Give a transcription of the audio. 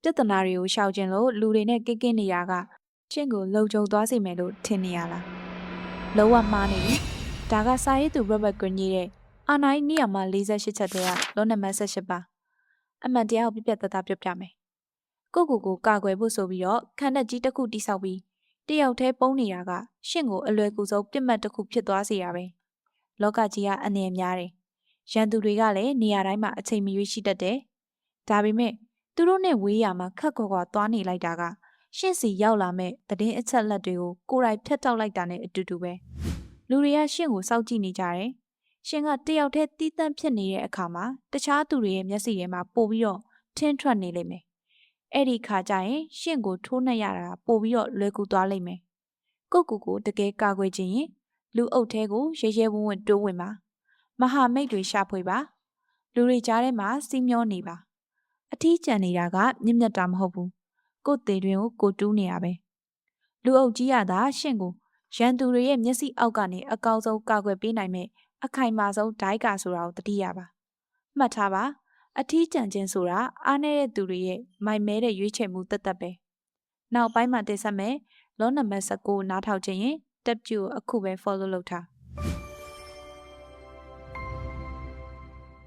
ပြဿနာတွေကိုရှောင်ကျင်လို့လူတွေနဲ့ကိကင်းနေရကရှင့်ကိုလုံခြုံသွားစေမယ်လို့ထင်နေရလားလုံးဝမှားနေပြီဒါကစာရေးသူ Robert Greene ရဲ့အာနာနိယမ48ချက်တည်းကလောနံပါတ်18ပါအမှန်တရားကိုပြပြတသားပြောပြမယ်ကိုကာကွယ်ဖို့ဆိုပြီးတော့ခန္ဓာကြီးတစ်ခုတိဆောက်ပြီးတယောက်တည်းပုံနေတာကရှင့်ကိုအလွယ်ကူဆုံးပြစ်မှတ်တစ်ခုဖြစ်သွားစေရပဲလောကကြီးကအနေများတယ်ရန်သူတွေကလည်းနေရာတိုင်းမှာအချိန်မရွေးရှိတတ်တယ်ဒါပေမဲ့သူတို့နဲ့ဝေးရမှာခက်ခွာခွာသွားနေလိုက်တာကရှင့်စီရောက်လာမဲ့သတင်းအချက်လက်တွေကိုကိုယ်တိုင်ဖျက်တောက်လိုက်တာနဲ့အတူတူပဲလူတွေကရှင့်ကိုစောင့်ကြည့်နေကြတယ်ရှင်ကတယောက်တည်းတီးတန့်ဖြစ်နေတဲ့အခါမှာတခြားသူတွေရဲ့မျက်စိထဲမှာပို့ပြီးတော့ထင်းထွက်နေလိမ့်မယ်အဲ့ဒီခါကျရင်ရှင့်ကိုထိုးနှက်ရတာပို့ပြီးတော့လွယ်ကူသွားလိမ့်မယ်ကိုတကယ်ကာကွယ်ခြင်းရင်လူအုပ်ထဲကိုရဲရဲဝံ့ဝံ့တိုးဝင်ပါမဟာမိတ်တွေရှာဖွေပါလူတွေကြားထဲမှာစီးမျောနေပါအထီးကျန်နေတာကမြင့်မြတ်တာမဟုတ်ဘူးကိုသေးတွင်ကိုတူးနေရပဲလူအုပ်ကြီးရတာရှင့်ကိုရန်သူတွေရဲ့မျက်စိအောက်ကနေအကောင်းဆုံးကာကွယ်ပေးနိုင်မဲ့အခိုင်မာဆုံးဒိုက်ကာဆိုတာကိုသတိရပါမှတ်ထားပါအထီးကျန်ခြင်းဆိုတာအားနည်းတဲ့သူတွေရဲ့မိုင်မဲတဲ့ရွေးချယ်မှုတသက်ပဲနောက်ပိုင်းမှာတင်ဆက်မယ်လောနံပါတ်19နားထောင်ခြင်းရင်တက်ပြူအခုပဲ follow လုပ်ထား